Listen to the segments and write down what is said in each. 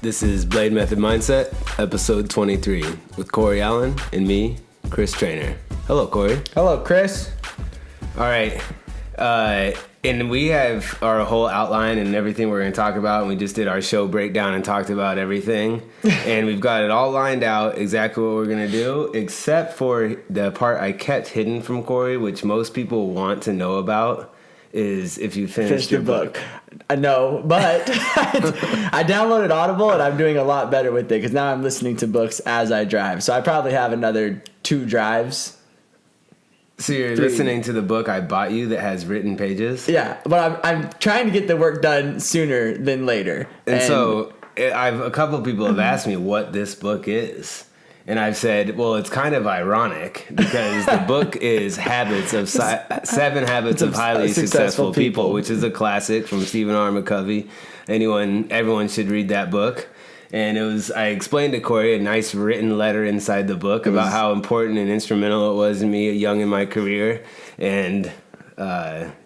This is Blade Method Mindset, episode 23, with Corey Allen and me, Chris Trainer. Hello, Corey. Hello, Chris. All right. And we have our whole outline and everything we're going to talk about. And we just did our show breakdown and talked about everything. And we've got it all lined out, exactly what we're going to do, except for the part I kept hidden from Corey, which most people want to know about, is if you finished your book. I know, but I downloaded Audible and I'm doing a lot better with it because now I'm listening to books as I drive. So I probably have another 2 drives. So you're listening to the book I bought you that has written pages? Yeah, but I'm trying to get the work done sooner than later. And so a couple of people have asked me what this book is. And I've said, well, it's kind of ironic because the book is Seven Habits of Highly Successful People, which is a classic from Stephen R. McCovey. Everyone should read that book. And I explained to Corey a nice written letter inside the book about how important and instrumental it was in me young in my career. And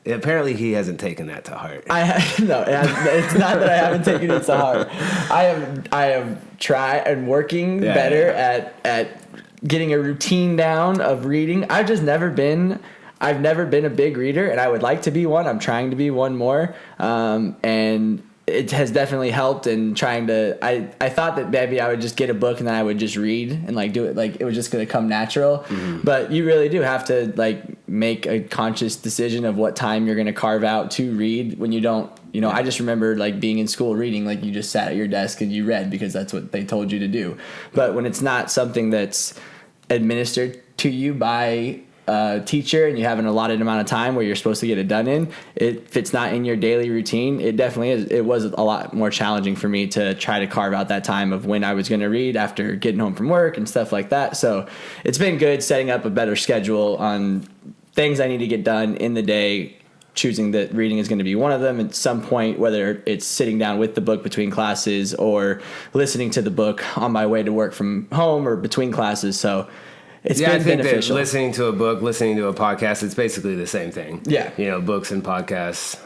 apparently he hasn't taken that to heart. No, it's not that I haven't taken it to heart. I am trying and working better at getting a routine down of reading. I've never been a big reader, and I would like to be one. I'm trying to be one more, and it has definitely helped in trying to. I thought that maybe I would just get a book and then I would just read and do it it was just going to come natural. Mm-hmm. But you really do have to make a conscious decision of what time you're going to carve out to read when you don't. I just remember being in school reading, you just sat at your desk and you read because that's what they told you to do. But when it's not something that's administered to you by teacher and you have an allotted amount of time where you're supposed to get it done in, if it's not in your daily routine, it definitely is. It was a lot more challenging for me to try to carve out that time of when I was going to read after getting home from work and stuff like that. So it's been good setting up a better schedule on things I need to get done in the day, choosing that reading is going to be one of them at some point, whether it's sitting down with the book between classes or listening to the book on my way to work from home or between classes. So it's been beneficial. I think that listening to a book, listening to a podcast, it's basically the same thing. Yeah. Books and podcasts,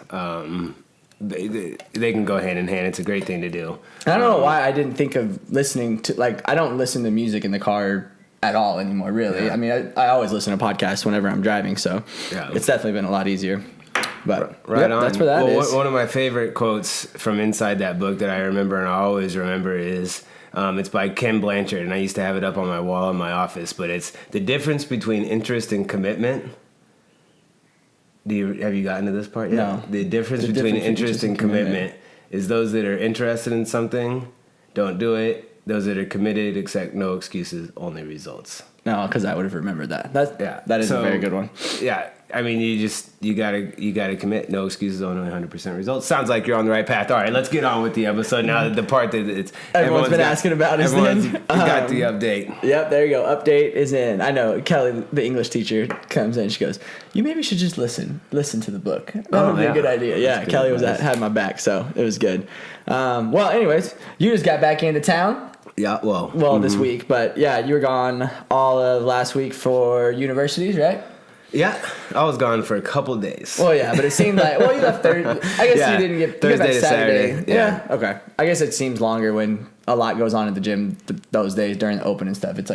they can go hand in hand. It's a great thing to do. I don't know why I didn't think of listening to, I don't listen to music in the car at all anymore, really. Yeah. I mean, I always listen to podcasts whenever I'm driving, so it's definitely been a lot easier. But right on. That's where that is. One of my favorite quotes from inside that book that I remember and I always remember is... it's by Ken Blanchard, and I used to have it up on my wall in my office, but it's the difference between interest and commitment. Have you gotten to this part yet? No. The difference between interest and commitment is those that are interested in something, don't do it. Those that are committed, accept no excuses, only results. No, because I would have remembered that. That is a very good one. Yeah. I mean, you gotta commit. No excuses, only 100% results. Sounds like you're on the right path. All right, let's get on with the episode now. The part that everyone's been asking about is in. Got the update. Yep, there you go. Update is in. I know Kelly, the English teacher, comes in. She goes, "You maybe should just listen to the book. That would be a good idea." Yeah, Kelly had my back, so it was good. Well, anyways, you just got back into town. Yeah, well, this week, but yeah, you were gone all of last week for universities, right? Yeah, I was gone for a couple days. Well, yeah, but it seemed like... Well, you left Thursday. I guess you didn't get... Thursday to Saturday. Yeah, okay. I guess it seems longer when a lot goes on at the gym those days during the open and stuff. It's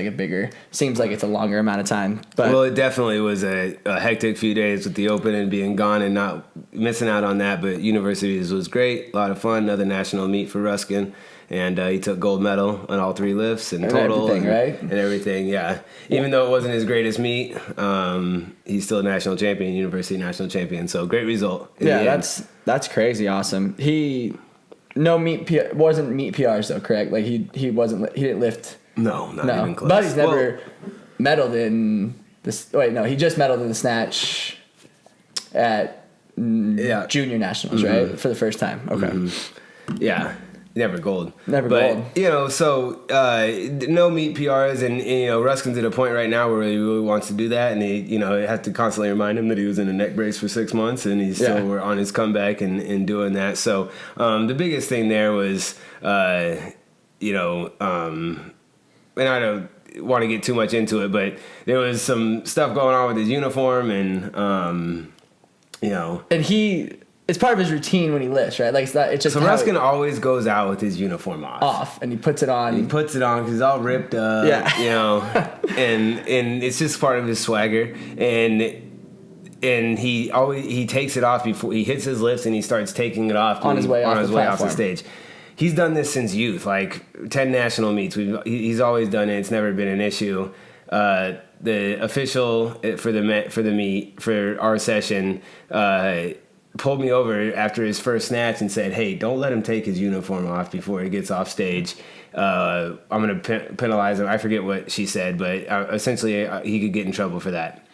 seems like it's a longer amount of time. But well, it definitely was a hectic few days with the open and being gone and not missing out on that. But universities was great. A lot of fun. Another national meet for Ruskin. And he took gold medal on all 3 lifts and total. Everything, right? And everything, yeah. Even though it wasn't his greatest meet, he's still a national champion, university national champion. So great result. Yeah, that's crazy awesome. Wasn't meet PRs though, correct? He didn't lift. No, not even close. But he's never medaled in this. Wait, no, he just medaled in the snatch at junior nationals, right? For the first time. Okay. Mm-hmm. Yeah. Never gold. Gold. So no meet PRs, and Ruskin's at a point right now where he really wants to do that, and he had to constantly remind him that he was in a neck brace for 6 months, and he's still on his comeback and doing that. So the biggest thing there was, and I don't want to get too much into it, but there was some stuff going on with his uniform, and and it's part of his routine when he lifts, right? Like it's just so Ruskin always goes out with his uniform off, and he puts it on. And he puts it on because he's all ripped up, you know, and it's just part of his swagger, and he takes it off before he hits his lifts, and he starts taking it off on his way off the stage. He's done this since youth, like 10 national meets. He's always done it. It's never been an issue. The official for the meet for our session pulled me over after his first snatch and said, "Hey, don't let him take his uniform off before he gets off stage. I'm going to penalize him." I forget what she said, but essentially he could get in trouble for that.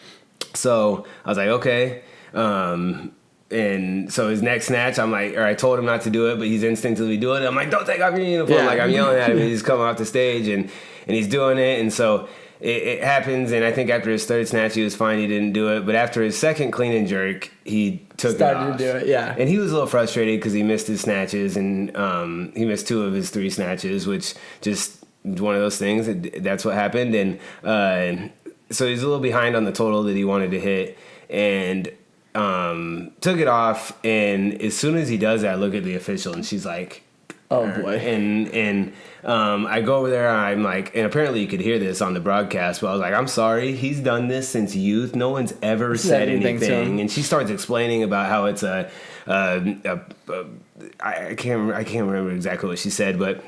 So I was like, okay. And so his next snatch, I told him not to do it, but he's instinctively doing it. I'm like, "Don't take off your uniform." Yeah. Like I'm yelling at him, and he's coming off the stage, and he's doing it. And so it happens, and I think after his third snatch, he was fine. He didn't do it. But after his second clean and jerk, he started to do it, yeah. And he was a little frustrated because he missed his snatches, and he missed 2 of his 3 snatches, which just one of those things. That's what happened. And so he's a little behind on the total that he wanted to hit, and took it off. And as soon as he does that, I look at the official, and she's like, "Oh boy!" And I go over there, and I'm like, and apparently you could hear this on the broadcast, but I was like, "I'm sorry, he's done this since youth. No one's ever said anything." And she starts explaining about how it's I can't remember exactly what she said, but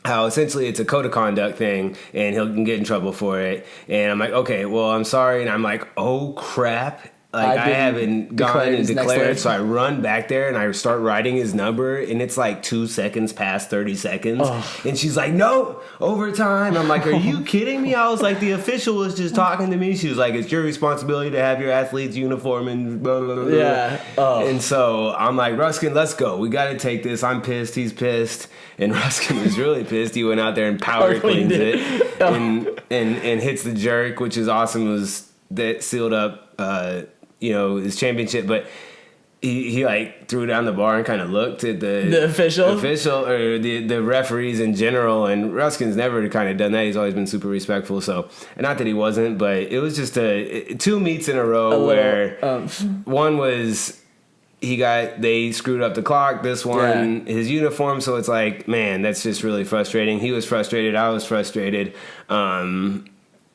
how essentially it's a code of conduct thing, and he'll get in trouble for it. And I'm like, okay, well, I'm sorry. And I'm like, oh crap. Like, I haven't gone and declared, so I run back there and I start writing his number, and it's like 2 seconds past 30 seconds. Oh. And she's like, "No, overtime." I'm like, "Are you kidding me?" I was like, "The official was just talking to me." She was like, "It's your responsibility to have your athlete's uniform," and blah, blah, blah. Yeah. Oh. And so I'm like, "Ruskin, let's go. We got to take this." I'm pissed. He's pissed. And Ruskin was really pissed. He went out there and power cleans it and hits the jerk, which is awesome. It was that sealed up his championship, but he like threw down the bar and kind of looked at the official or the referees in general, and Ruskin's never kind of done that. He's always been super respectful. So, and not that he wasn't, but it was just 2 meets in a row where one was they screwed up the clock. This one, his uniform. So it's like, man, that's just really frustrating. He was frustrated. I was frustrated. And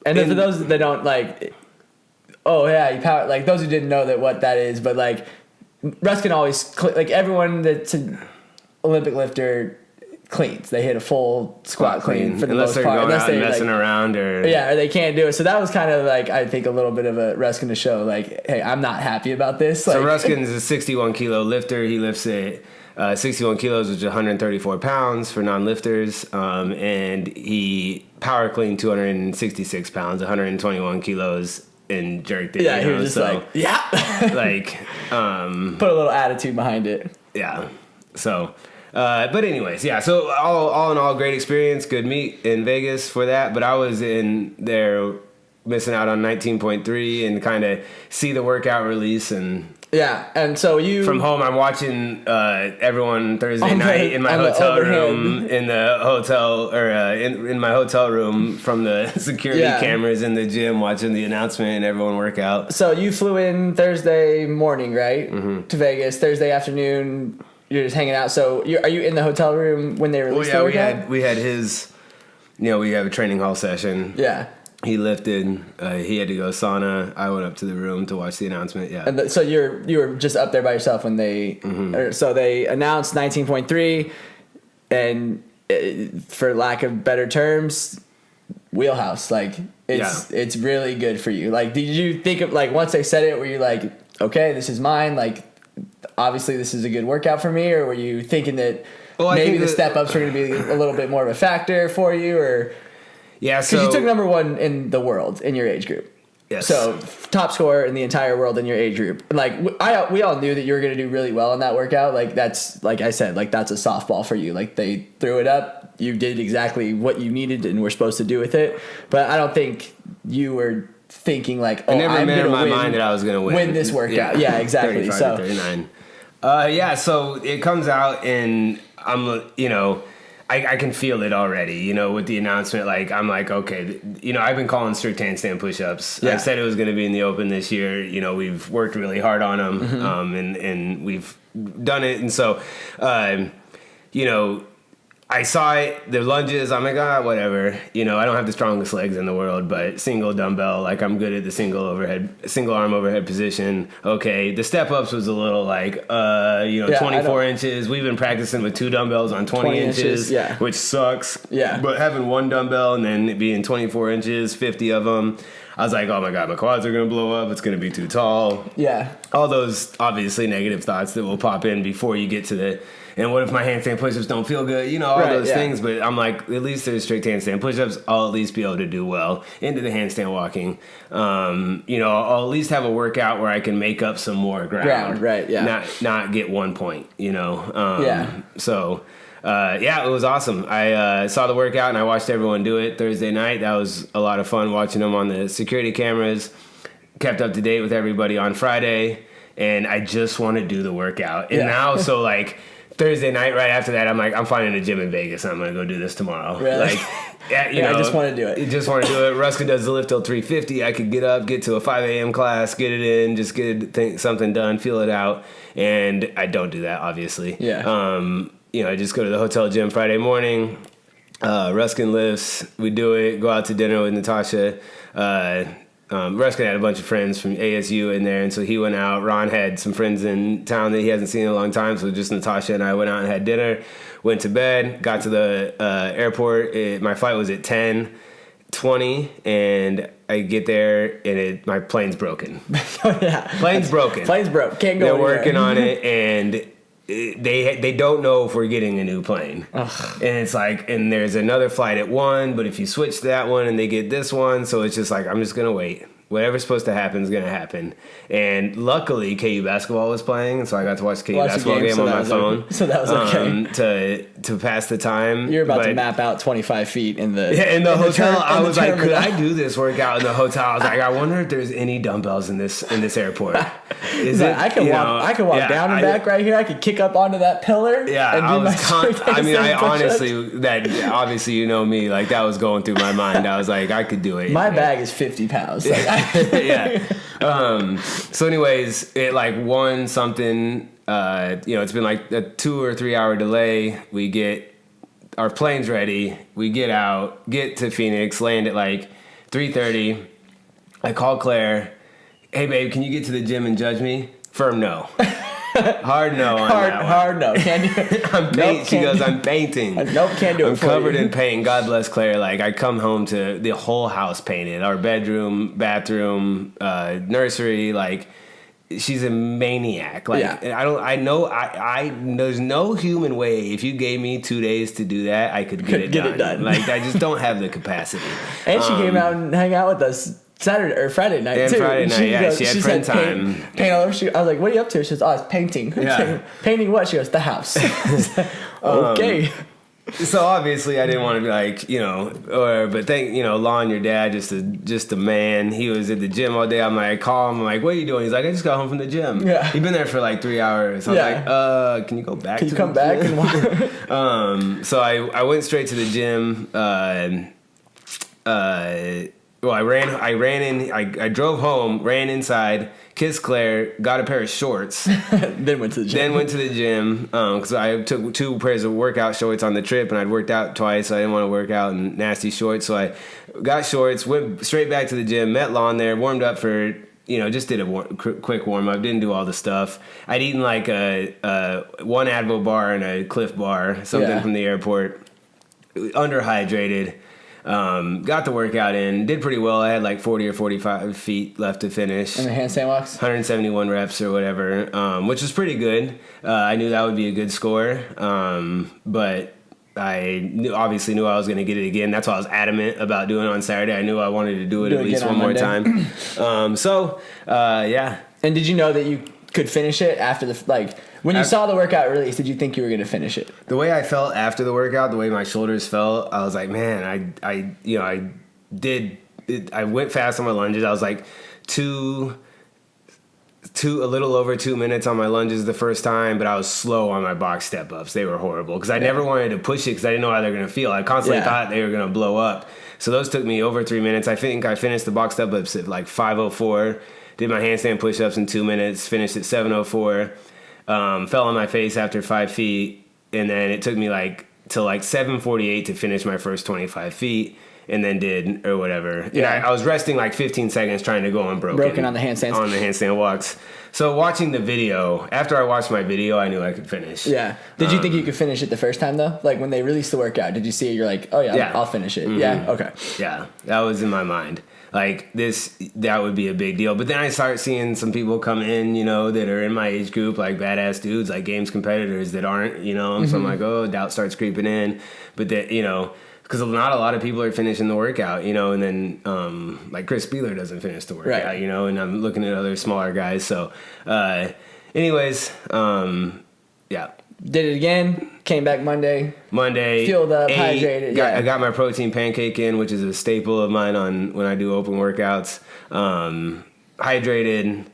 then for those that don't like. Oh yeah, he power, like those who didn't know what that is, but like Ruskin always like everyone that's an Olympic lifter cleans. They hit a full squat clean for the most part, unless they're messing around or they can't do it. So that was kind of like I think a little bit of a Ruskin to show like, hey, I'm not happy about this. Like, so Ruskin's a 61 kilo lifter. He lifts it 61 kilos, which is 134 pounds for non-lifters, and he power cleaned 266 pounds, 121 kilos. And jerked it. Yeah, he was just like, yeah. Like, put a little attitude behind it. Yeah. So, but anyways, yeah. So all in all, great experience, good meet in Vegas for that. But I was in there missing out on 19.3 and kind of see the workout release and. Yeah, and so from home, I'm watching everyone Thursday night in my hotel room in the hotel or in my hotel room from the security cameras in the gym, watching the announcement and everyone work out. So you flew in Thursday morning, right, to Vegas. Thursday afternoon, you're just hanging out. So are you in the hotel room when they released the workout? we had his. We have a training hall session. Yeah. He lifted. He had to go sauna. I went up to the room to watch the announcement. Yeah. And so you were just up there by yourself when they. So they announced 19.3, and for lack of better terms, wheelhouse. Like it's really good for you. Like, did you think of like once they said it, were you like, okay, this is mine? Like, obviously this is a good workout for me, or were you thinking that maybe the step ups are going to be a little bit more of a factor for you, or? Yeah, so because you took number 1 in the world in your age group. Yes. So top scorer in the entire world in your age group. Like we all knew that you were going to do really well in that workout. Like that's like I said, like that's a softball for you. Like they threw it up, you did exactly what you needed and were supposed to do with it. But I don't think you were thinking like, I'm going to my mind that I was going to win this workout. Yeah, exactly. 35 to 39. So it comes out and I'm I can feel it already, you know, with the announcement. Like, I'm like, okay, you know, I've been calling strict handstand push-ups. Yeah. I said it was going to be in the open this year. You know, we've worked really hard on them, and we've done it. And so, you know, I saw it, the lunges, I'm like, whatever. You know, I don't have the strongest legs in the world, but single dumbbell, like I'm good at the single arm overhead position. Okay. The step ups was a little like, you know, 24 inches. We've been practicing with 2 dumbbells on 20 inches, which sucks. Yeah. But having 1 dumbbell and then it being 24 inches, 50 of them, I was like, oh my God, my quads are going to blow up. It's going to be too tall. Yeah. All those obviously negative thoughts that will pop in before you get to the, and what if my handstand push-ups don't feel good? You know, all those things. But I'm like, at least there's strict handstand push-ups. I'll at least be able to do well into the handstand walking. You know, I'll at least have a workout where I can make up some more ground. Right, yeah. Not get 1 point, you know. So, it was awesome. I saw the workout and I watched everyone do it Thursday night. That was a lot of fun watching them on the security cameras. Kept up to date with everybody on Friday. And I just want to do the workout. And now, so like... Thursday night, right after that, I'm like, I'm finding a gym in Vegas and I'm going to go do this tomorrow. Really? Like, you know, I just want to do it. You just want to do it. Ruska does the lift till 3:50. I could get up, get to a 5 a.m. class, get it in, just get something done, feel it out. And I don't do that, obviously. Yeah. You know, I just go to the hotel gym Friday morning. Ruskin lifts. We do it. Go out to dinner with Natasha. Ruskin had a bunch of friends from ASU in there, and so he went out. Ron had some friends in town that he hasn't seen in a long time, so just Natasha and I went out and had dinner, went to bed, got to the airport. My flight was at 10:20, and I get there, and my plane's broken. Plane's broken. Plane's broke. Can't go They're anywhere. working on it, and they don't know if we're getting a new plane. Ugh. And it's like, and there's another flight at 1, but if you switch to that one and they get this one, so it's just like, I'm just going to wait. Whatever's supposed to happen is going to happen. And luckily, KU basketball was playing, and so I got to watch the KU basketball game on my phone. So that was okay. To pass the time. You're about to map out 25 feet in the in the hotel. I was like, could I do this workout in the hotel? I was like, I wonder if there's any dumbbells in this airport. I can walk down and back right here. I could kick up onto that pillar. Yeah, and obviously, you know me, like that was going through my mind. I was like, I could do it. My bag is 50 pounds. Yeah. So anyways, it like won something, you know, it's been like a 2 or 3 hour delay. We get our planes ready. We get out, get to Phoenix, land at like 3:30. I call Claire. Hey babe, can you get to the gym and judge me? Firm no. Hard no on that one. Hard no. Can't do it. I'm painting. Nope, can't do it. I'm covered in paint. God bless Claire. Like I come home to the whole house painted. Our bedroom, bathroom, nursery. Like she's a maniac. Like there's no human way. If you gave me 2 days to do that, I could get it done. Like I just don't have the capacity. And she came out and hung out with us Saturday or Friday night too. Friday night, she had friend time. Paint all over. I was like, "What are you up to?" She goes, "Oh, it's painting." Yeah. Painting what? She goes, "The house." Okay. So obviously I didn't want to be like, you know, but thank, you know, Lon, your dad, just a man. He was at the gym all day. I'm like, I call him. I'm like, what are you doing? He's like, I just got home from the gym. Yeah. He'd been there for like 3 hours. I'm like, can you go back? Can you come back and walk? So I went straight to the gym. Well, I ran in. I drove home, ran inside, kissed Claire, got a pair of shorts. Then went to the gym. Because I took 2 pairs of workout shorts on the trip, and I'd worked out twice, so I didn't want to work out in nasty shorts. So I got shorts, went straight back to the gym, met Lon there, warmed up for, you know, just did a quick warm up, didn't do all the stuff. I'd eaten like a 1 Advil bar and a Cliff bar, something from the airport, underhydrated. Got the workout in, did pretty well. I had like 40 or 45 feet left to finish. And the handstand walks? 171 reps or whatever, which was pretty good. I knew that would be a good score, but I obviously knew I was going to get it again. That's why I was adamant about doing it on Saturday. I knew I wanted to do it at least one more time. Yeah. And did you know that you could finish it after when you saw the workout release, did you think you were going to finish it? The way I felt after the workout, the way my shoulders felt, I was like, man, I went fast on my lunges. I was like 2 a little over 2 minutes on my lunges the first time, but I was slow on my box step ups. They were horrible because I never wanted to push it because I didn't know how they were going to feel. I constantly thought they were going to blow up. So those took me over 3 minutes. I think I finished the box step ups at like 5:04. Did my handstand push ups in 2 minutes. Finished at 7:04. Fell on my face after 5 feet, and then it took me till 7:48 to finish my first 25 feet. And then did or whatever. Yeah, I was resting like 15 seconds trying to go unbroken on the handstands. On the handstand walks. So watching the video, after I watched my video, I knew I could finish. Yeah. Did you think you could finish it the first time though? Like when they released the workout, did you see it? You're like, oh yeah. I'll finish it. Mm-hmm. Yeah. Okay. Yeah, that was in my mind. Like that would be a big deal. But then I start seeing some people come in, that are in my age group, like badass dudes, like games competitors that aren't, So I'm like, oh, doubt starts creeping in. But that, because not a lot of people are finishing the workout, and then like Chris Spieler doesn't finish the workout, right. And I'm looking at other smaller guys. So, anyways, yeah. Did it again. Came back Monday. Fueled up, hydrated. I got my protein pancake in, which is a staple of mine when I do open workouts. Hydrated.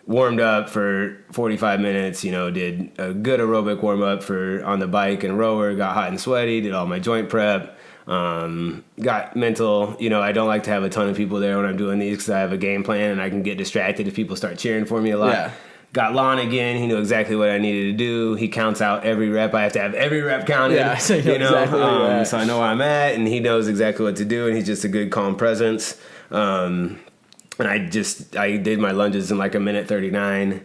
Warmed up for 45 minutes, did a good aerobic warm up on the bike and rower, got hot and sweaty, did all my joint prep, got mental, I don't like to have a ton of people there when I'm doing these because I have a game plan and I can get distracted if people start cheering for me a lot. Yeah. Got Lon again. He knew exactly what I needed to do. He counts out every rep. I have to have every rep counted. Yeah, so exactly so I know where I'm at, and he knows exactly what to do, and he's just a good, calm presence. And I did my lunges in like a minute 39.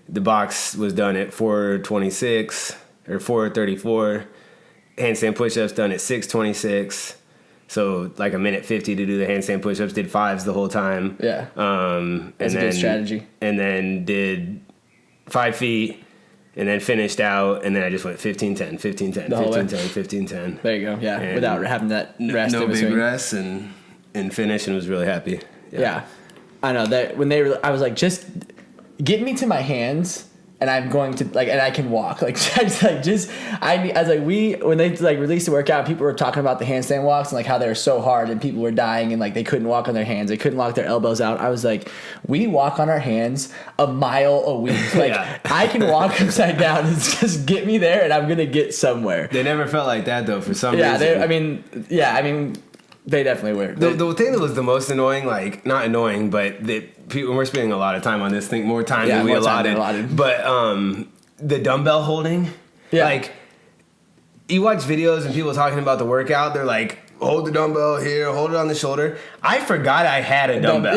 The box was done at 4:26 or 4:34. Handstand push-ups done at 6:26. So like a minute 50 to do the handstand push-ups. Did fives the whole time. Yeah. That's a good strategy. And then did 5 feet. And then finished out, and then I just went 15-10, 15-10, 15-10, 15-10. There you go. Yeah, and without having that rest. No big rest, and finish, and was really happy. Yeah. I know that when I was like, just get me to my hands, and I'm going to and I can walk. When they released the workout, people were talking about the handstand walks and how they were so hard, and people were dying and they couldn't walk on their hands, they couldn't lock their elbows out. I was like, we walk on our hands a mile a week. I can walk upside down, and just get me there, and I'm gonna get somewhere. They never felt like that though for some reason. They definitely were. The thing that was the most annoying, not annoying, but we're spending a lot of time on this thing, more time than we allotted. But the dumbbell holding, you watch videos and people talking about the workout, they're like, hold the dumbbell here, hold it on the shoulder. I forgot I had a dumbbell.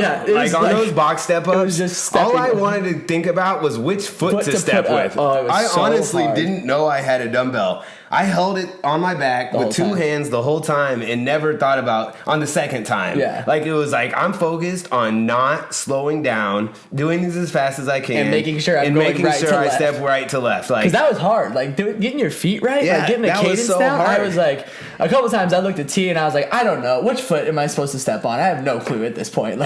On those box step ups, all I wanted to think about was which foot to step with. I honestly didn't know I had a dumbbell. I held it on my back with two hands the whole time and never thought about on the second time. Yeah. It was I'm focused on not slowing down, doing this as fast as I can. And making sure I step right to left. Because that was hard. Getting your feet right, getting the cadence down. Hard. I was a couple times I looked at T and I was I don't know. Which foot am I supposed to step on? I have no clue at this point.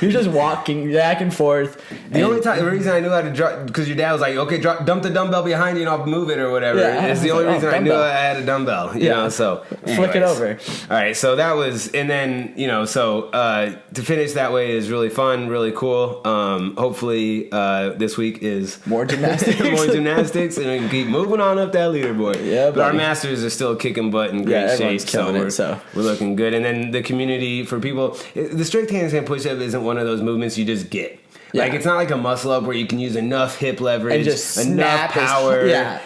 You're just walking back and forth. The reason I knew how to drop, because your dad was okay, dump the dumbbell behind you and I'll move it or whatever. Yeah, it's the only reason I knew I had a dumbbell, you know, so. Anyways. Flick it over. All right, so that was, and then, to finish that way is really fun, really cool. Hopefully this week is more gymnastics. And we can keep moving on up that leaderboard. Yeah, but our masters are still kicking butt in great shape, so we're looking good. And then the community, for people, the strict handstand push-up isn't one of those movements you just get. Yeah. It's not like a muscle up where you can use enough hip leverage, and just enough power,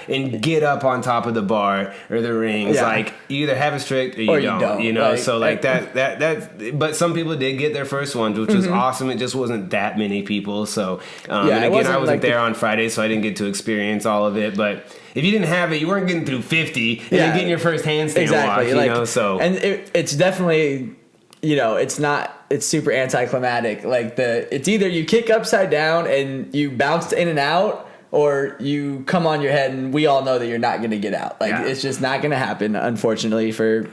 and get up on top of the bar or the rings. You either have a strict or you don't. So that. But some people did get their first ones, which was awesome. It just wasn't that many people. So and again, I wasn't there on Friday, so I didn't get to experience all of it. But if you didn't have it, you weren't getting through 50 and then getting your first handstand walk. So and it's definitely. It's super anticlimactic. It's either you kick upside down and you bounce in and out, or you come on your head and we all know that you're not going to get out. It's just not going to happen, unfortunately, for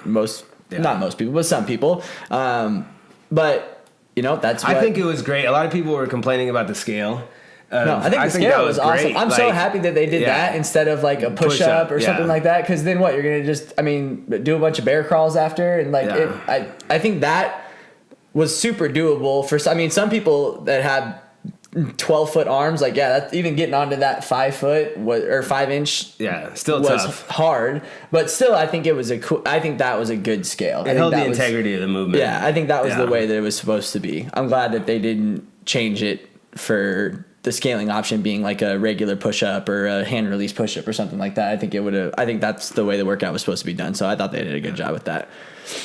not most people, but some people. But that's what, I think it was great. A lot of people were complaining about the scale. I think the scale was awesome. Great. I'm so happy that they did that instead of a push-up or something like that. Because then what? You're going to just, do a bunch of bear crawls after? And I think that was super doable for, some people that have 12-foot arms, like, yeah, that's even getting onto that 5 foot or 5 inch. Yeah, still was tough. hard, but still, I think it was I think that was a good scale. It held the integrity of the movement. Yeah, I think that was the way that it was supposed to be. I'm glad that they didn't change it for the scaling option being like a regular push-up or a hand release push-up or something like that. I think that's the way the workout was supposed to be done. So I thought they did a good job with that.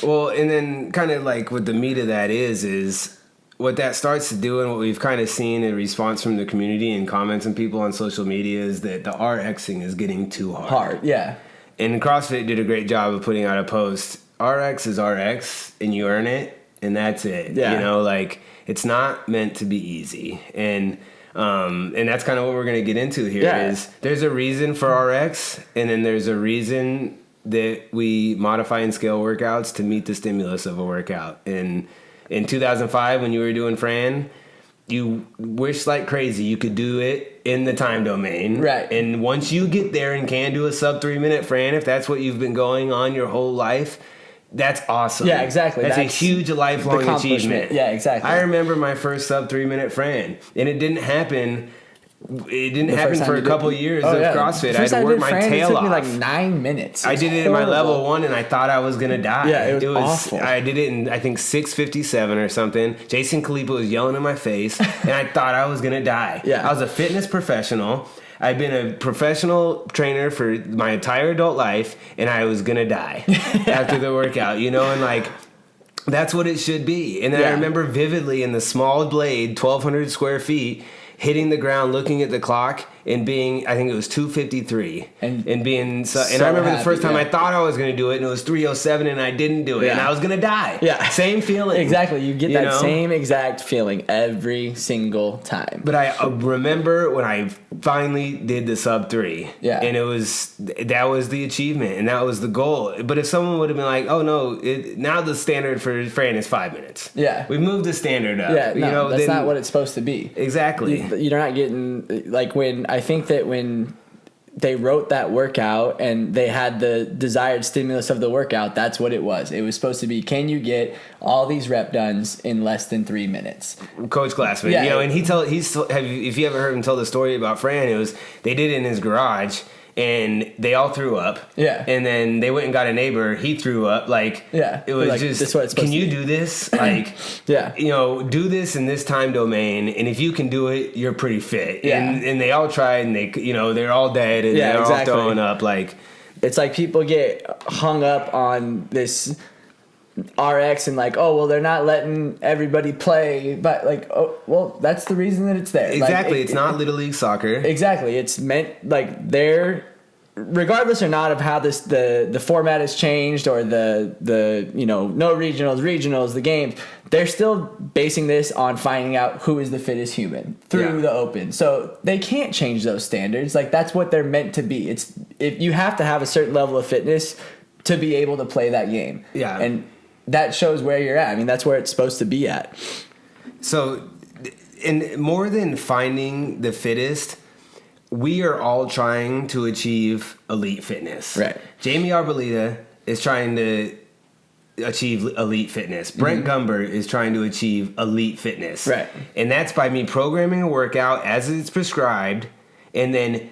Well, and then kind of like what the meat of that is what that starts to do, and what we've kind of seen in response from the community and comments and people on social media, is that the RXing is getting too hard. Yeah. And CrossFit did a great job of putting out a post. RX is RX, and you earn it, and that's it. Yeah. You know, like, it's not meant to be easy. And that's kind of what we're going to get into here. Is there's a reason for RX, and then there's a reason that we modify and scale workouts to meet the stimulus of a workout. And in 2005, when you were doing Fran, you wished like crazy you could do it in the time domain. Right. And once you get there and can do a sub 3 minute Fran, if that's what you've been going on your whole life, that's awesome. Yeah, exactly. That's a huge lifelong achievement. Yeah, exactly. I remember my first sub 3 minute Fran, and it didn't happen. It didn't happen for a couple years of CrossFit. I had to work my tail off. It took me like 9 minutes. I did it in my level 1, and I thought I was gonna die. Yeah, it was awful. I did it in, I think, 6:57 or something. Jason Kalipa was yelling in my face, and I thought I was gonna die. Yeah. I was a fitness professional. I've been a professional trainer for my entire adult life, and I was gonna die after the workout. You know, and like, that's what it should be. And then I remember vividly in the small blade, 1,200 square feet, hitting the ground, looking at the clock, and being, I think it was 2:53, and being so and I remember the first time I thought I was going to do it, and it was 3:07, and I didn't do it, and I was going to die. Yeah, same feeling. Exactly, you get that same exact feeling every single time. But I remember when I finally did the sub 3, and that was the achievement, and that was the goal. But if someone would have been like, "Oh no, now the standard for Fran is 5 minutes," we've moved the standard up. Yeah, no, that's not what it's supposed to be. Exactly. You're not getting, like, when I think that when they wrote that workout and they had the desired stimulus of the workout, that's what it was. It was supposed to be, can you get all these rep dones in less than 3 minutes? Coach Glassman, and if you ever heard him tell the story about Fran, it was, they did it in his garage, and they all threw up. Yeah. And then they went and got a neighbor. He threw up. Like, it was like, just, this what it's can you do this? Like, do this in this time domain. And if you can do it, you're pretty fit. Yeah. And they all tried, and they're all dead, and they're all throwing up. Like, it's like people get hung up on this RX and like, oh, well, they're not letting everybody play, but like, oh, well, that's the reason that it's there. Exactly. Like, it's not Little League soccer. Exactly. It's meant, like, they're, regardless or not of how the format has changed, or the no regionals, the games, they're still basing this on finding out who is the fittest human through the open. So they can't change those standards. Like, that's what they're meant to be. It's, if you have to have a certain level of fitness to be able to play that game. Yeah. And that shows where you're at. I mean, that's where it's supposed to be at. So, and more than finding the fittest, we are all trying to achieve elite fitness. Right. Jamie Arboleda is trying to achieve elite fitness. Brent Gumber is trying to achieve elite fitness. Right. And that's by me programming a workout as it's prescribed, and then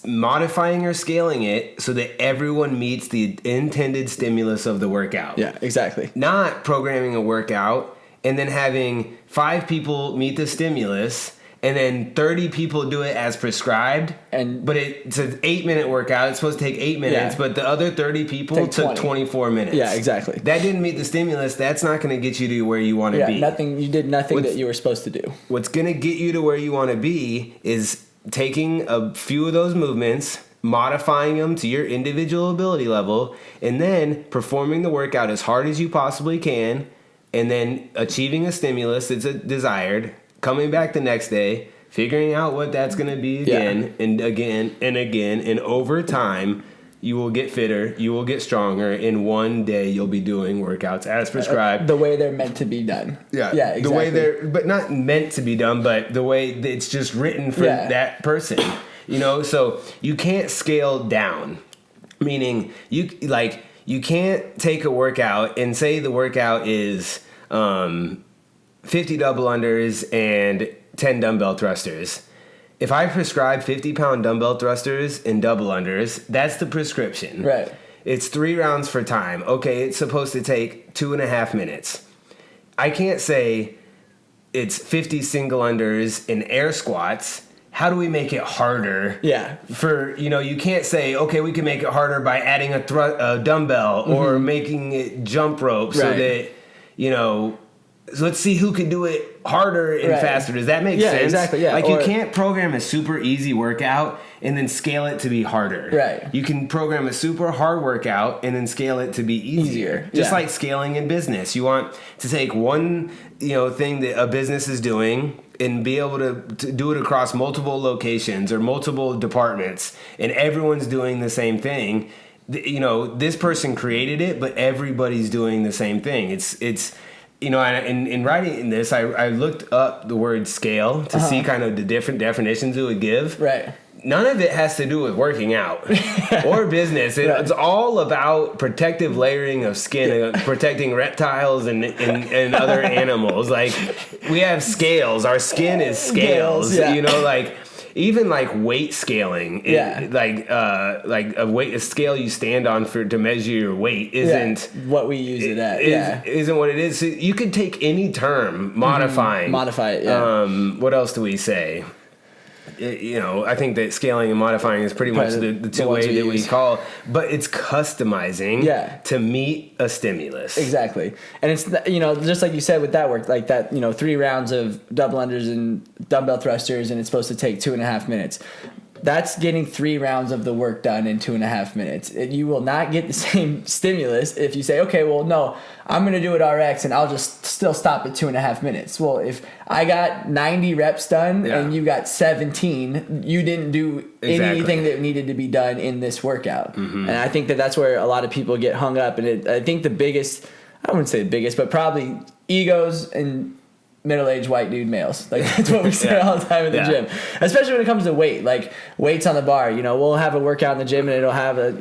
modifying or scaling it so that everyone meets the intended stimulus of the workout. Yeah, exactly. Not programming a workout and then having 5 people meet the stimulus and then 30 people do it as prescribed. But it's an 8-minute workout. It's supposed to take 8 minutes, but the other 30 people took 24 minutes. Yeah, exactly. That didn't meet the stimulus. That's not going to get you to where you want to be. You did nothing that you were supposed to do. What's going to get you to where you want to be is taking a few of those movements, modifying them to your individual ability level, and then performing the workout as hard as you possibly can, and then achieving a stimulus that's desired, coming back the next day, figuring out what that's going to be again and again and again, and over time, you will get fitter, you will get stronger, and one day you'll be doing workouts as prescribed. The way they're meant to be done. Yeah, exactly. The way but not meant to be done, but the way it's just written for that person. So you can't scale down. Meaning, you can't take a workout and say the workout is 50 double unders and 10 dumbbell thrusters. If I prescribe 50-pound dumbbell thrusters and double unders, that's the prescription. Right. It's 3 rounds for time. Okay, it's supposed to take 2.5 minutes. I can't say it's 50 single unders and air squats. How do we make it harder? Yeah. You can't say, okay, we can make it harder by adding a dumbbell or making it jump rope so that, so let's see who can do it harder and faster. Does that make sense? Yeah, exactly. Yeah. Like, you can't program a super easy workout and then scale it to be harder. Right. You can program a super hard workout and then scale it to be easier. Just like scaling in business. You want to take one, thing that a business is doing and be able to do it across multiple locations or multiple departments, and everyone's doing the same thing. This person created it, but everybody's doing the same thing. It's in writing this, I looked up the word scale to see kind of the different definitions it would give. Right. None of it has to do with working out or business. It's all about protective layering of skin, protecting reptiles and other animals. Like, we have scales. Our skin is scales. Even like weight scaling, like a scale you stand on to measure your weight isn't what we use it at. Isn't what it is. So you could take any term, modify it. Yeah. What else do we say? I think that scaling and modifying is pretty much the two ways that we call, but it's customizing to meet a stimulus. Exactly. And it's, just like you said with that work, like that, 3 rounds of double unders and dumbbell thrusters, and it's supposed to take 2.5 minutes. That's getting 3 rounds of the work done in 2.5 minutes. You will not get the same stimulus if you say, okay, well, no, I'm going to do it RX and I'll just still stop at 2.5 minutes. Well, if I got 90 reps done and you got 17, you didn't do anything that needed to be done in this workout. Mm-hmm. And I think that's where a lot of people get hung up. And I think the biggest, I wouldn't say the biggest, but probably egos and middle-aged white dude males. Like, that's what we say all the time in the gym, especially when it comes to weight. Like, weights on the bar, we'll have a workout in the gym and it'll have a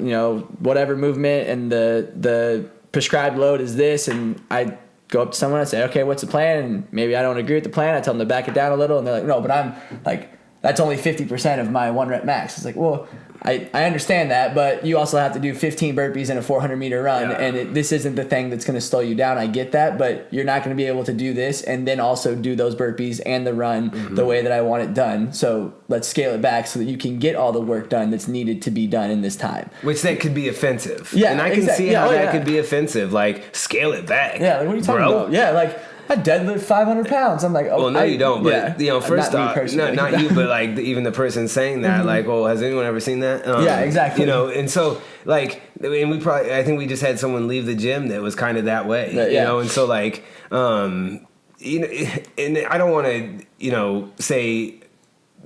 whatever movement, and the prescribed load is this, and I go up to someone and say, okay, what's the plan? And maybe I don't agree with the plan. I tell them to back it down a little, and they're like, no, but I'm like, that's only 50% of my 1 rep max. It's like, well, I understand that, but you also have to do 15 burpees in a 400-meter run, and this isn't the thing that's going to slow you down. I get that, but you're not going to be able to do this and then also do those burpees and the run the way that I want it done. So let's scale it back so that you can get all the work done that's needed to be done in this time. Which that could be offensive. Yeah, and I can see how that could be offensive. Like, scale it back. Yeah, like, what are you talking about? Yeah, like, I deadlift 500 pounds. I'm like, oh, well, no, you don't. But first off, not you, but like even the person saying that, like, well, has anyone ever seen that? Exactly. And so like, and I think we just had someone leave the gym that was kind of that way, and so like, and I don't want to, say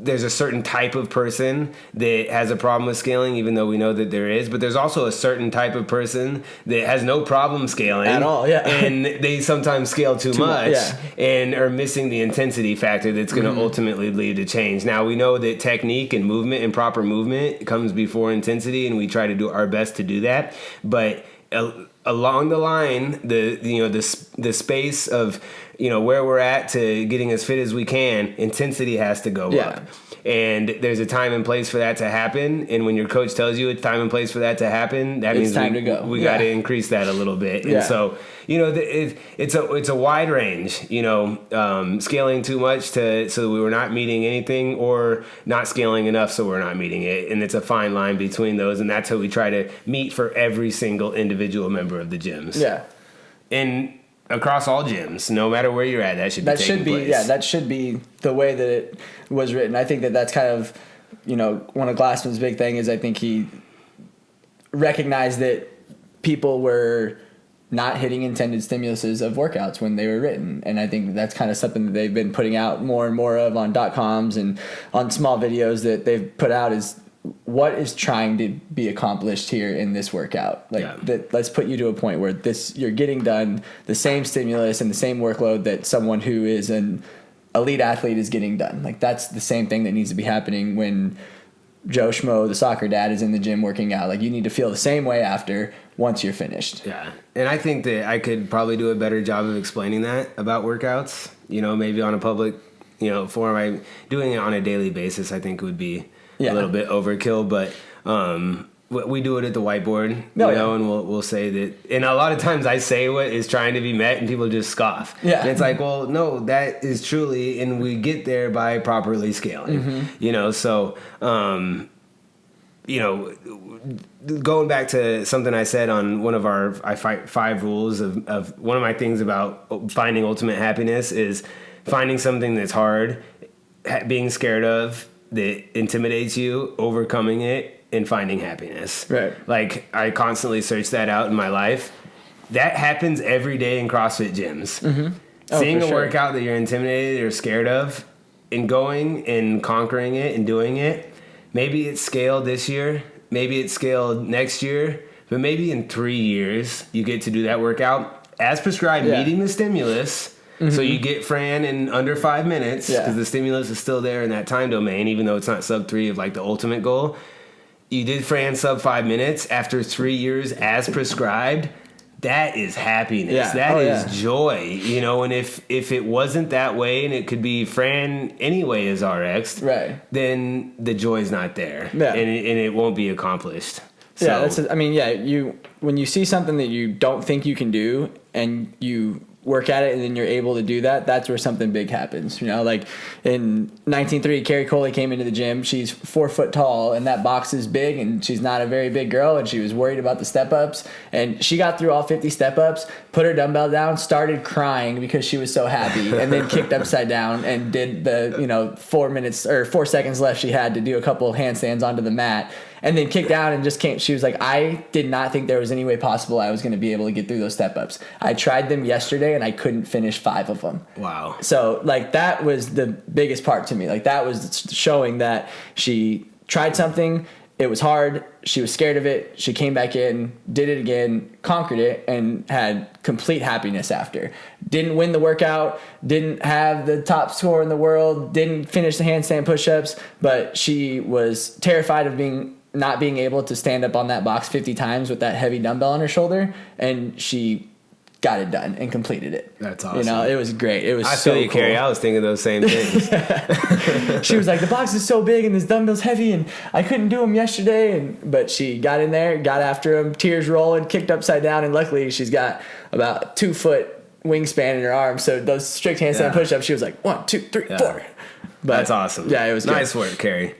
there's a certain type of person that has a problem with scaling, even though we know that there is. But there's also a certain type of person that has no problem scaling at all. Yeah, and they sometimes scale too much and are missing the intensity factor that's going to ultimately lead to change. Now, we know that technique and movement and proper movement comes before intensity, and we try to do our best to do that. But along the line, the space of where we're at to getting as fit as we can, intensity has to go up. And there's a time and place for that to happen. And when your coach tells you it's time and place for that to happen, that means time to go. We got to increase that a little bit. And so, it's a wide range, scaling too much so that we were not meeting anything, or not scaling enough so we're not meeting it. And it's a fine line between those. And that's how we try to meet for every single individual member of the gyms. Yeah. And across all gyms, no matter where you're at, that should be taking place. Yeah, that should be the way that it was written. I think that's kind of, one of Glassman's big thing is I think he recognized that people were not hitting intended stimuluses of workouts when they were written. And I think that's kind of something that they've been putting out more and more of on .coms and on small videos that they've put out is what is trying to be accomplished here in this workout. Let's put you to a point where you're getting done the same stimulus and the same workload that someone who is an elite athlete is getting done. Like, that's the same thing that needs to be happening when Joe Schmo, the soccer dad, is in the gym working out. Like, you need to feel the same way after once you're finished. Yeah. And I think that I could probably do a better job of explaining that about workouts, maybe on a public for my doing it on a daily basis, I think would be a little bit overkill, but we do it at the whiteboard, and we'll say that. And a lot of times I say what is trying to be met, and people just scoff. Yeah, and it's like, well, no, that is truly, and we get there by properly scaling. So going back to something I said on one of our 5 rules of one of my things about finding ultimate happiness is finding something that's hard, being scared of, that intimidates you, overcoming it, and finding happiness. Right. Like, I constantly search that out in my life. That happens every day in CrossFit gyms. Mm-hmm. Seeing a workout that you're intimidated or scared of, and going and conquering it and doing it. Maybe it's scaled this year. Maybe it's scaled next year. But maybe in 3 years, you get to do that workout as prescribed, meeting the stimulus. Mm-hmm. So you get Fran in under 5 minutes because the stimulus is still there in that time domain, even though it's not sub 3 of like the ultimate goal. You did Fran sub 5 minutes after 3 years as prescribed. That is happiness. Yeah. That is joy. And if it wasn't that way and it could be Fran anyway as RX, right, then the joy's not there. Yeah. And it won't be accomplished. So, when you see something that you don't think you can do and you work at it and then you're able to do that, that's where something big happens. Like in 19.3, Carrie Coley came into the gym. She's 4 foot tall and that box is big and she's not a very big girl and she was worried about the step ups, and she got through all 50 step ups, put her dumbbell down, started crying because she was so happy, and then kicked upside down and did the 4 minutes or 4 seconds left she had to do a couple of handstands onto the mat, and then kicked down and just came. She was like, I did not think there was any way possible I was going to be able to get through those step ups. I tried them yesterday and I couldn't finish 5 of them. Wow. So like that was the biggest part to me. Like that was showing that she tried something. It was hard. She was scared of it. She came back in, did it again, conquered it, and had complete happiness after. Didn't win the workout, didn't have the top score in the world, didn't finish the handstand push-ups, but she was terrified of not being able to stand up on that box 50 times with that heavy dumbbell on her shoulder, and she got it done and completed it. That's awesome. It was great. It was so cool. I feel you, Carrie. I was thinking those same things. She was like, the box is so big and this dumbbell's heavy and I couldn't do them yesterday. But she got in there, got after them, tears rolling, kicked upside down, and luckily she's got about 2 foot wingspan in her arm. So those strict handstand push-ups, she was like 1, 2, 3, 4. But that's awesome. Yeah, it was nice work, Carrie.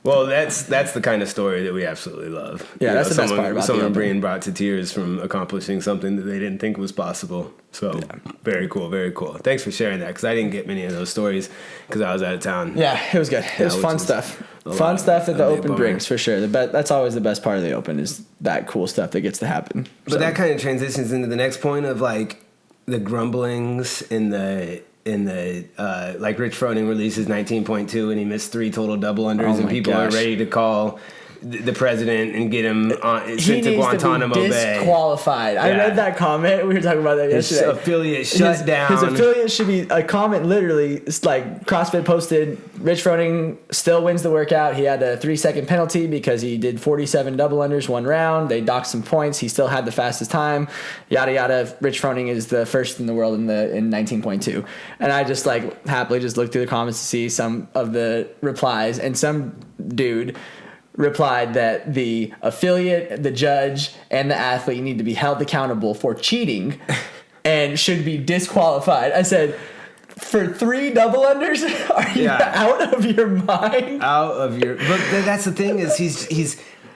Well, that's the kind of story that we absolutely love. Yeah, that's the best part about someone being brought to tears from accomplishing something that they didn't think was possible. So, very cool, very cool. Thanks for sharing that, because I didn't get many of those stories because I was out of town. Yeah, it was good. It was fun stuff. Fun stuff that the Open brings, for sure. That's always the best part of the Open, is that cool stuff that gets to happen. But that kind of transitions into the next point of, like, the grumblings and the like Rich Froning releases 19.2 and he missed 3 total double unders, and people are ready to call the president and get him sent to Guantanamo Bay. Disqualified. I read that comment. We were talking about that yesterday. His affiliate shut down. His affiliate should be a comment. Literally, it's like CrossFit posted, Rich Froning still wins the workout. He had a 3-second penalty because he did 47 double unders 1 round. They docked some points. He still had the fastest time. Yada yada. Rich Froning is the first in the world in 19.2. And I just happily just looked through the comments to see some of the replies, and some dude replied that the affiliate, the judge, and the athlete need to be held accountable for cheating and should be disqualified. I said, for 3 double unders, are you out of your mind? But that's the thing, is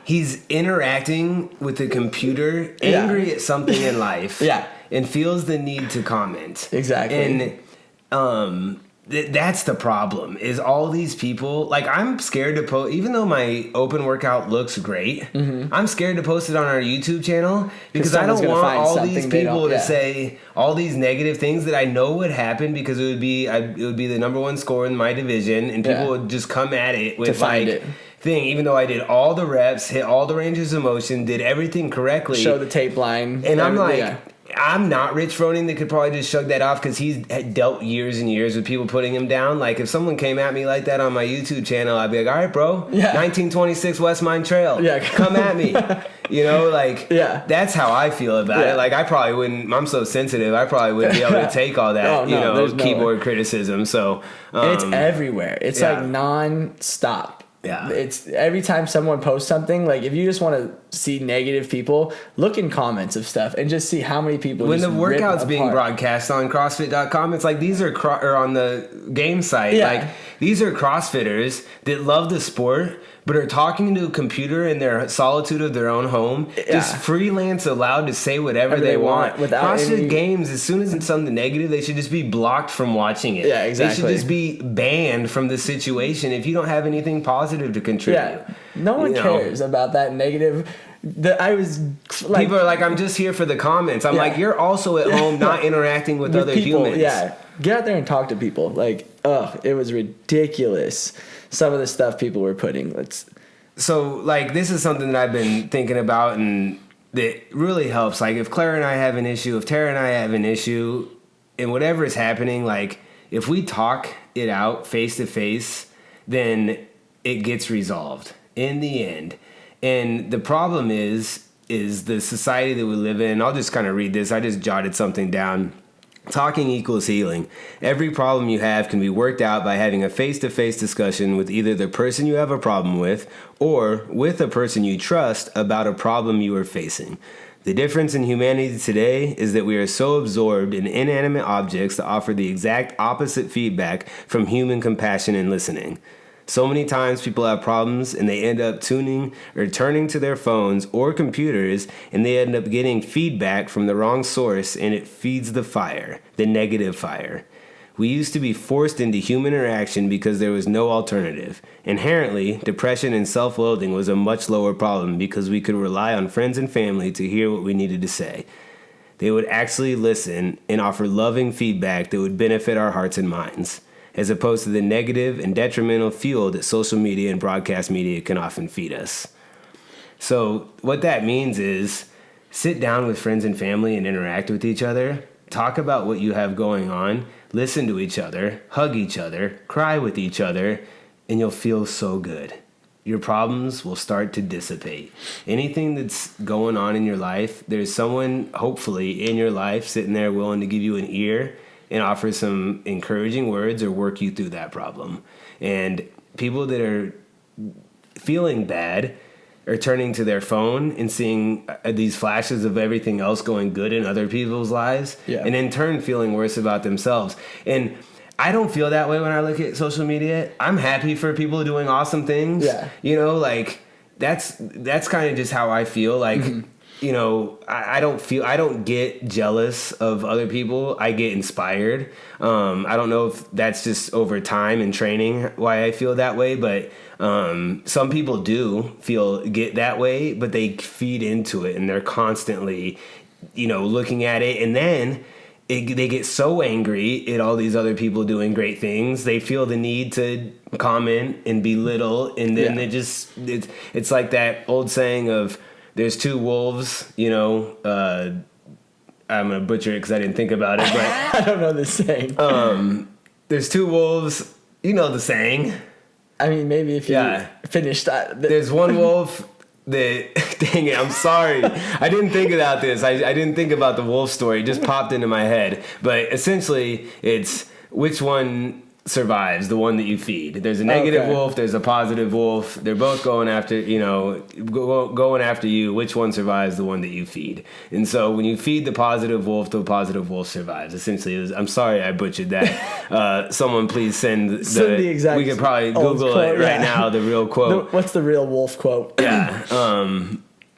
he's interacting with the computer, angry at something in life, and feels the need to comment. Exactly. And that's the problem, is all these people, like, I'm scared to post, even though my open workout looks great, I'm scared to post it on our YouTube channel because I don't want all these people to say all these negative things that I know would happen, because it would be the number 1 score in my division, and people would just come at it with thing, even though I did all the reps, hit all the ranges of motion, did everything correctly, show the tape line, and I'm like, I'm not Rich Froning that could probably just shrug that off, because he's dealt years and years with people putting him down. Like, if someone came at me like that on my YouTube channel, I'd be like, all right, bro, 1926 West Mine Trail, come at me. You know, like, yeah, that's how I feel about it. Like, I probably wouldn't, I'm so sensitive, I probably wouldn't be able to take all that, keyboard criticism. So, and it's everywhere. It's like non-stop. Yeah. It's every time someone posts something, like if you just want to see negative people, look in comments of stuff and just see how many people. When the workout's being broadcast on CrossFit.com, it's like these are or on the game site. Yeah. Like these are CrossFitters that love the sport, but are talking to a computer in their solitude of their own home, just freelance, allowed to say whatever they want. Without CrossFit Games, as soon as it's something negative, they should just be blocked from watching it. Yeah, exactly. They should just be banned from the situation if you don't have anything positive to contribute. Yeah, no one cares about that negative. I was like, people are like, I'm just here for the comments. I'm like, you're also at home not interacting with other people, humans. Yeah, get out there and talk to people. Like, it was ridiculous. Some of the stuff people were putting. So, like, this is something that I've been thinking about and that really helps. Like, if Claire and I have an issue, if Tara and I have an issue, and whatever is happening, like, if we talk it out face to face, then it gets resolved in the end. And the problem is the society that we live in. I'll just kind of read this. I just jotted something down. Talking equals healing. Every problem you have can be worked out by having a face-to-face discussion with either the person you have a problem with or with a person you trust about a problem you are facing. The difference in humanity today is that we are so absorbed in inanimate objects that offer the exact opposite feedback from human compassion and listening. So many times people have problems and they end up tuning or turning to their phones or computers and they end up getting feedback from the wrong source and it feeds the fire, the negative fire. We used to be forced into human interaction because there was no alternative. Inherently, depression and self-loathing was a much lower problem because we could rely on friends and family to hear what we needed to say. They would actually listen and offer loving feedback that would benefit our hearts and minds, as opposed to the negative and detrimental fuel that social media and broadcast media can often feed us. So what that means is sit down with friends and family and interact with each other, talk about what you have going on, listen to each other, hug each other, cry with each other, and you'll feel so good. Your problems will start to dissipate. Anything that's going on in your life, there's someone hopefully in your life sitting there willing to give you an ear and offer some encouraging words or work you through that problem. And people that are feeling bad are turning to their phone and seeing these flashes of everything else going good in other people's lives, and in turn feeling worse about themselves. And I don't feel that way when I look at social media. I'm happy for people doing awesome things. Yeah. You know, like that's kind of just how I feel. Like, you know, I don't get jealous of other people. I get inspired. I don't know if that's just over time and training why I feel that way, but some people do get that way, but they feed into it and they're constantly, you know, looking at it, and then they get so angry at all these other people doing great things. They feel the need to comment and belittle, and then it's like that old saying of, there's two wolves, you know, I'm going to butcher it because I didn't think about it, but I don't know the saying. There's two wolves, you know the saying. I mean, maybe if you finish that. There's one wolf that, dang it, I'm sorry. I didn't think about this. I didn't think about the wolf story. It just popped into my head. But essentially, it's which one survives, the one that you feed. There's a negative wolf, there's a positive wolf. They're both going after, you know, going after you. Which one survives? The one that you feed. And so when you feed the positive wolf survives. Essentially, I'm sorry I butchered that. Someone please send the exact. We could probably Google quote, it right now. The real quote. What's the real wolf quote? Yeah.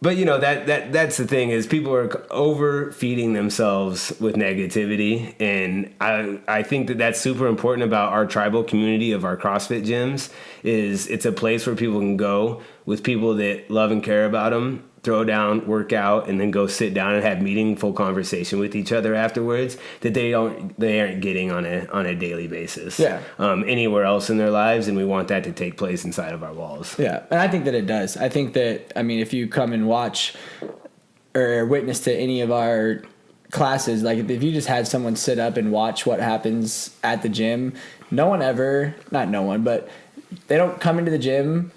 But you know that's the thing, is people are overfeeding themselves with negativity, and I think that's super important about our tribal community of our CrossFit gyms. Is it's a place where people can go with people that love and care about them, throw down, work out, and then go sit down and have meaningful conversation with each other afterwards that they aren't getting on a daily basis. Yeah. Anywhere else in their lives, and we want that to take place inside of our walls. Yeah, and I think that it does. I think that, I mean, if you come and watch or witness to any of our classes, like if you just had someone sit up and watch what happens at the gym, but they don't come into the gym,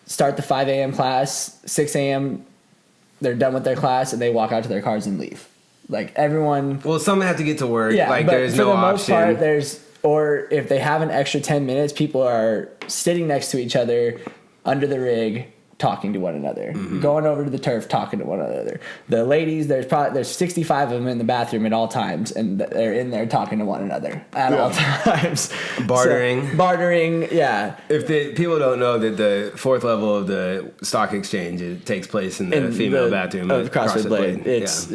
start the 5 a.m. class, 6 a.m. they're done with their class and they walk out to their cars and leave. Like everyone. Well, some have to get to work. Yeah, like but there's for no the most option. part, or if they have an extra 10 minutes, people are sitting next to each other under the rig, talking to one another, going over to the turf, talking to one another. The ladies, there's 65 of them in the bathroom at all times, and they're in there talking to one another at all times. Bartering. So, bartering, yeah. If the people don't know that the fourth level of the stock exchange, it takes place in the female bathroom of CrossFit Blade. It's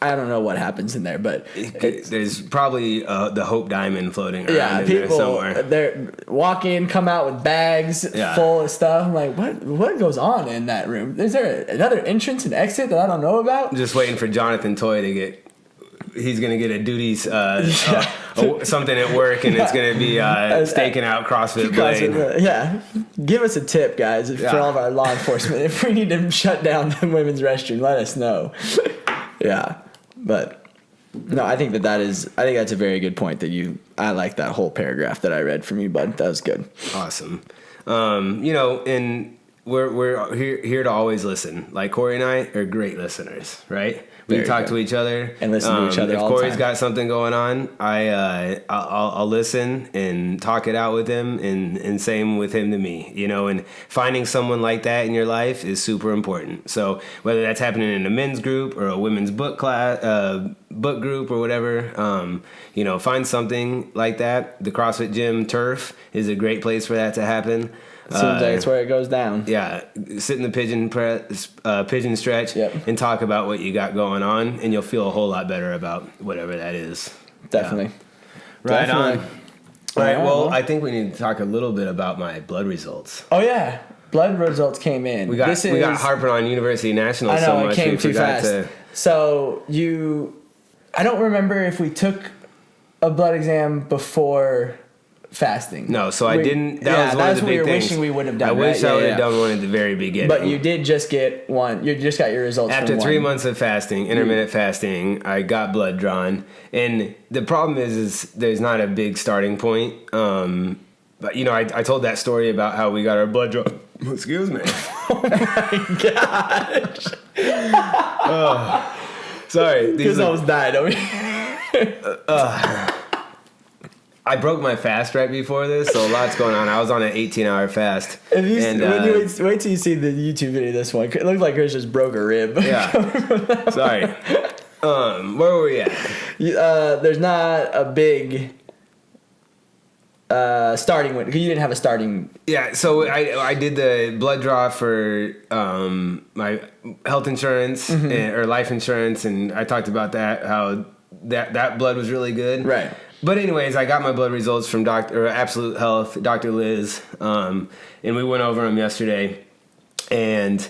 I don't know what happens in there, but there's probably the Hope Diamond floating around in people, there somewhere. They walk in, come out with bags full of stuff. I'm like, what goes on in that room? Is there another entrance and exit that I don't know about? Just waiting for Jonathan Toy to get. He's gonna get a duties something at work, and it's gonna be staking out CrossFit Blade. Yeah, give us a tip, guys, for all of our law enforcement. If we need to shut down the women's restroom, let us know. Yeah, but no, I think that's a very good point that I like that whole paragraph that I read from you, bud. That was good. Awesome. And we're here to always listen. Like Corey and I are great listeners, right? We talk to each other and listen to each other. If all the Corey's time. got something going on, I'll listen and talk it out with him, and same with him to me. And finding someone like that in your life is super important. So whether that's happening in a men's group or a women's book class, book group or whatever, find something like that. The CrossFit Gym turf is a great place for that to happen. Seems like it's where it goes down. Yeah, sit in the pigeon stretch, and talk about what you got going on, and you'll feel a whole lot better about whatever that is. Definitely. Yeah. Right on. All right. Well, well, I think we need to talk a little bit about my blood results. Oh yeah, blood results came in. We got harping on University National I know, so much. it came too fast. So I don't remember if we took a blood exam before fasting. No, so I didn't. That was one of the big things. That's what we were wishing we would have done. I wish I would have done one at the very beginning. But you did just get one. You just got your results after 3 months of fasting, intermittent fasting. I got blood drawn, and the problem is there's not a big starting point. But I told that story about how we got our blood drawn. Excuse me. Oh my gosh. Sorry. Because I almost died over here. I broke my fast right before this, so a lot's going on. I was on an 18-hour fast. Wait till you see the YouTube video of this one. It looked like Chris just broke a rib. Yeah. Sorry. Where were we at? There's not a big starting because you didn't have a starting. Yeah, so I did the blood draw for my health insurance or life insurance, and I talked about that, how that blood was really good. Right. But anyways, I got my blood results from Absolute Health, Dr. Liz, and we went over them yesterday, and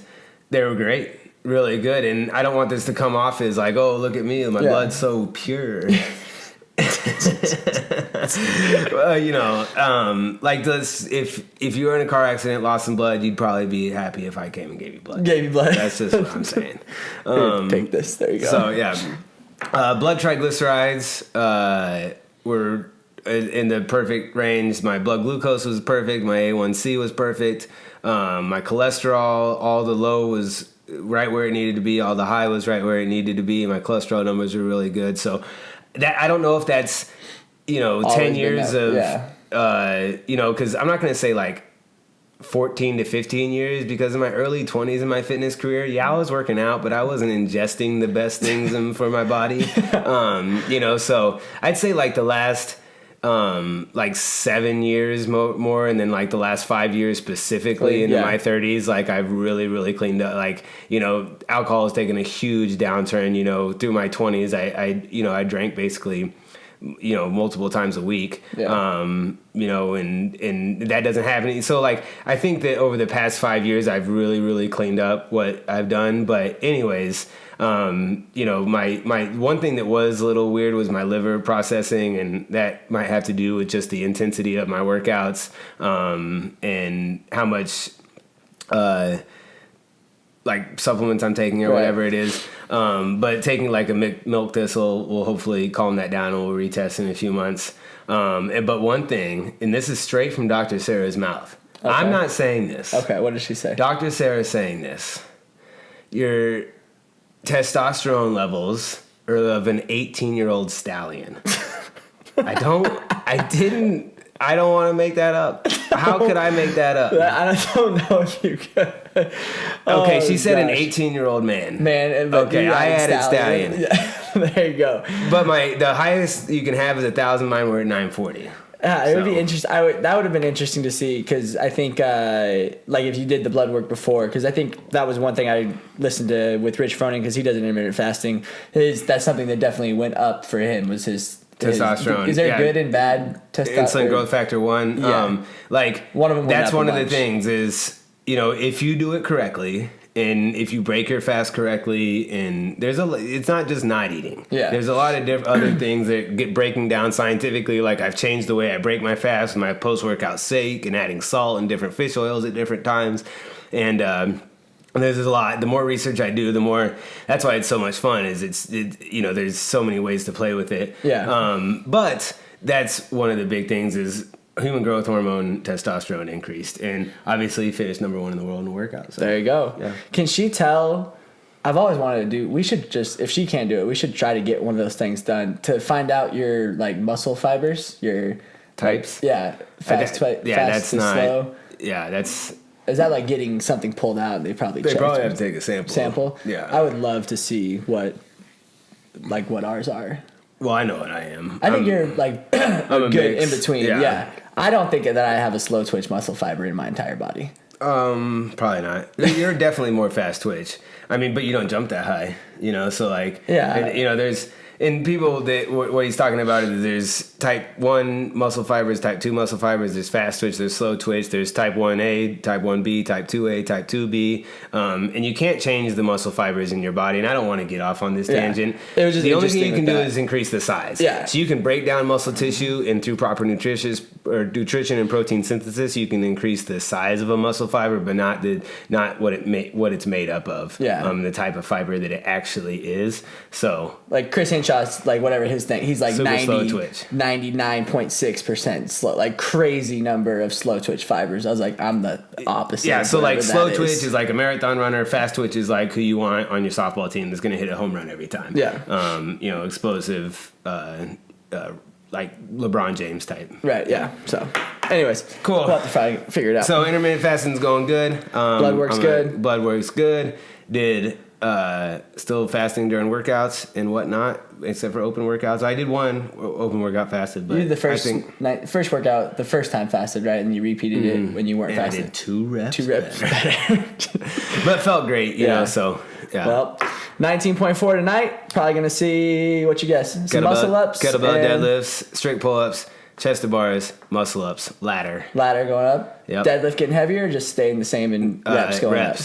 they were great, really good. And I don't want this to come off as like, oh, look at me, my blood's so pure. Like this, if you were in a car accident, lost some blood, you'd probably be happy if I came and gave you blood. That's just what I'm saying. Here, take this. There you go. So yeah, blood triglycerides were in the perfect range. My blood glucose was perfect. My A1C was perfect. My cholesterol, all the low was right where it needed to be. All the high was right where it needed to be. My cholesterol numbers were really good. So that I don't know if that's 10 years of because I'm not going to say like 14 to 15 years, because in my early 20s in my fitness career, I was working out, but I wasn't ingesting the best things for my body. So I'd say like the last like 7 years more, and then like the last 5 years specifically into my 30s, like I've really, really cleaned up. Like, alcohol has taken a huge downturn, through my 20s. I drank basically multiple times a week, and that doesn't happen. So like, I think that over the past 5 years, I've really, really cleaned up what I've done. But anyways, my one thing that was a little weird was my liver processing, and that might have to do with just the intensity of my workouts, and how much, like supplements I'm taking or whatever it is. But taking like a milk thistle will hopefully calm that down, and we'll retest in a few months. But one thing, and this is straight from Dr. Sarah's mouth. Okay. I'm not saying this. Okay, what did she say? Dr. Sarah's saying this. Your testosterone levels are of an 18-year-old stallion. I don't want to make that up. How could I make that up? I don't know if you could. Okay, she said an 18-year-old man. Okay, I added stallion. Yeah, there you go. But the highest you can have is 1,000. Mine were at 940. Yeah, it would be interesting. That would have been interesting to see, because I think like if you did the blood work before, because I think that was one thing I listened to with Rich Froning, because he does intermittent fasting. That's something that definitely went up for him, was his testosterone. Is there good and bad testosterone? Insulin growth factor 1. Yeah. One of them. That's one of the things is, if you do it correctly, and if you break your fast correctly, and it's not just not eating. Yeah. There's a lot of other things that get breaking down scientifically. Like I've changed the way I break my fast, my post-workout shake, and adding salt and different fish oils at different times. And there's a lot. The more research I do, the more. That's why it's so much fun. There's so many ways to play with it. Yeah. But that's one of the big things is human growth hormone testosterone increased, and obviously finished number 1 in the world in workouts. So. There you go. Yeah. Can she tell? I've always wanted to do. We should just, if she can't do it, we should try to get one of those things done to find out your muscle fibers, your types. Fast, that's not slow. Yeah, that's. Is that getting something pulled out? They probably have to take a sample. Yeah. I would love to see what ours are. Well, I know what I am. I think you're I'm good in between. Yeah. I don't think that I have a slow twitch muscle fiber in my entire body. Probably not. You're definitely more fast twitch. But you don't jump that high, so there's, and people that what he's talking about is there's type 1 muscle fibers, type 2 muscle fibers, there's fast twitch, there's slow twitch, there's type 1A, type 1B, type 2A, type 2B, and you can't change the muscle fibers in your body, and I don't want to get off on this tangent. It was just the only thing you can do is increase the size. Yeah. So you can break down muscle tissue, and through proper nutrition and protein synthesis, you can increase the size of a muscle fiber, but not what it's made up of. Yeah. The type of fiber that it actually is. So Chris Hinshaw's whatever his thing, he's 99.6% slow, crazy number of slow twitch fibers. I was I'm the opposite. Yeah, so slow twitch is a marathon runner. Fast twitch is who you want on your softball team that's going to hit a home run every time. Yeah. Explosive, LeBron James type. Right. Yeah. So, anyways, cool. We'll have to figure it out. So intermittent fasting's going good. Blood works good. Blood works good. Did still fasting during workouts and whatnot, except for open workouts. I did one open workout fasted, but you did the first workout, the first time fasted, right? And you repeated it when you weren't fasted. I did 2 reps. 2 reps better. But felt great, you know. So yeah. Well, 19.4 tonight. Probably gonna see what you guess. Some muscle ups, kettlebell deadlifts, strict pull-ups, chest to bars, muscle ups, ladder going up. Yep. Deadlift getting heavier, or just staying the same in reps going up.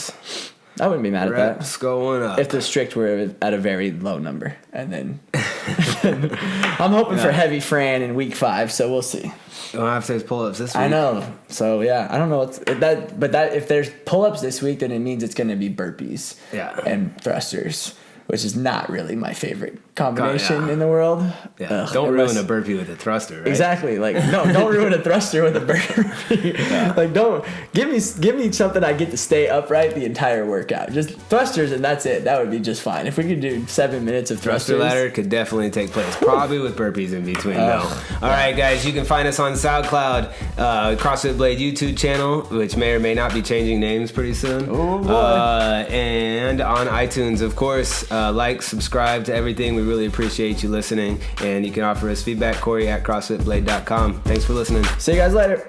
I wouldn't be mad at that. Reps going up. If the strict were at a very low number. And then I'm hoping for heavy Fran in week 5, so we'll see. Well, after there's pull-ups this week. I know. So, yeah, I don't know if there's pull-ups this week, then it means it's going to be burpees and thrusters, which is not really my favorite combination in the world. Yeah. Ugh, don't ruin a burpee with a thruster, right? Exactly. Don't ruin a thruster with a burpee. Don't give me something I get to stay upright the entire workout. Just thrusters and that's it. That would be just fine. If we could do 7 minutes of thrusters. Thruster ladder could definitely take place. Probably with burpees in between though. All right, guys, you can find us on SoundCloud, CrossFit Blade YouTube channel, which may or may not be changing names pretty soon. Oh boy. And on iTunes, of course. Subscribe to everything. We really appreciate you listening. And you can offer us feedback, Corey at CrossFitBlade.com. Thanks for listening. See you guys later.